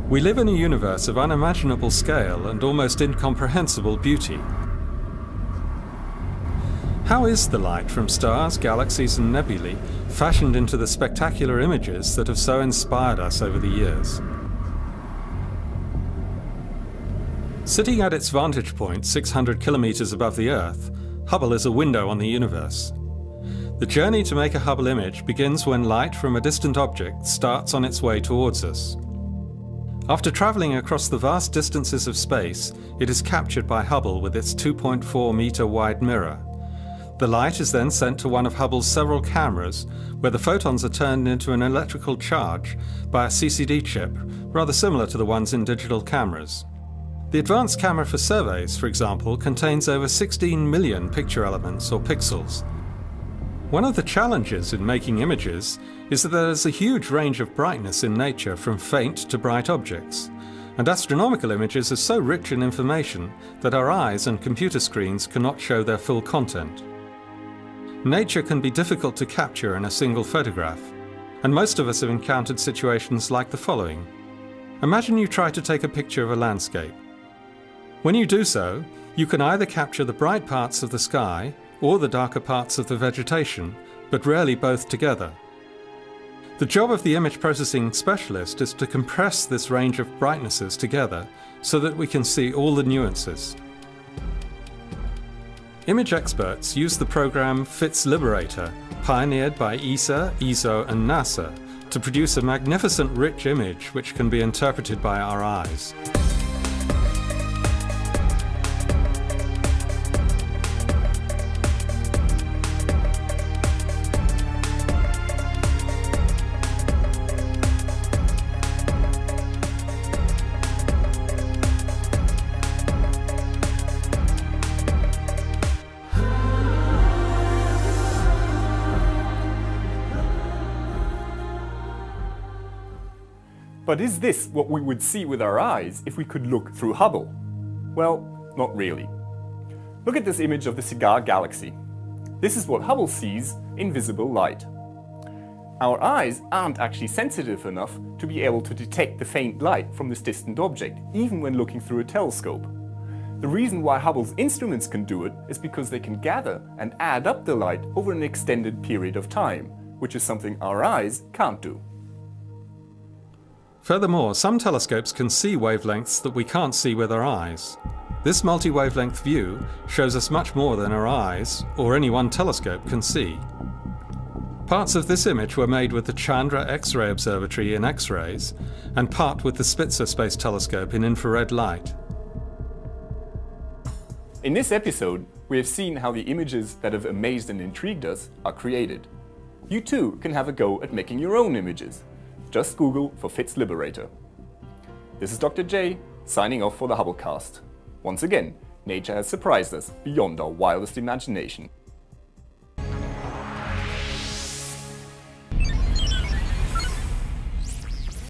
We live in a universe of unimaginable scale and almost incomprehensible beauty. How is the light from stars, galaxies and nebulae fashioned into the spectacular images that have so inspired us over the years? Sitting at its vantage point 600 kilometers above the Earth, Hubble is a window on the universe. The journey to make a Hubble image begins when light from a distant object starts on its way towards us. After traveling across the vast distances of space, it is captured by Hubble with its 2.4-meter wide mirror. The light is then sent to one of Hubble's several cameras, where the photons are turned into an electrical charge by a CCD chip, rather similar to the ones in digital cameras. The advanced camera for surveys, for example, contains over 16 million picture elements or pixels. One of the challenges in making images is that there is a huge range of brightness in nature from faint to bright objects, and astronomical images are so rich in information that our eyes and computer screens cannot show their full content. Nature can be difficult to capture in a single photograph, and most of us have encountered situations like the following. Imagine you try to take a picture of a landscape. When you do so, you can either capture the bright parts of the sky or the darker parts of the vegetation, but rarely both together. The job of the image processing specialist is to compress this range of brightnesses together so that we can see all the nuances. Image experts use the program FITS Liberator, pioneered by ESA, ESO and NASA, to produce a magnificent rich image which can be interpreted by our eyes. But is this what we would see with our eyes if we could look through Hubble? Well, not really. Look at this image of the Cigar Galaxy. This is what Hubble sees in visible light. Our eyes aren't actually sensitive enough to be able to detect the faint light from this distant object, even when looking through a telescope. The reason why Hubble's instruments can do it is because they can gather and add up the light over an extended period of time, which is something our eyes can't do. Furthermore, some telescopes can see wavelengths that we can't see with our eyes. This multi-wavelength view shows us much more than our eyes, or any one telescope, can see. Parts of this image were made with the Chandra X-ray Observatory in X-rays, and part with the Spitzer Space Telescope in infrared light. In this episode, we have seen how the images that have amazed and intrigued us are created. You too can have a go at making your own images. Just Google for FITS Liberator. This is Dr. J, signing off for the Hubblecast. Once again, nature has surprised us beyond our wildest imagination.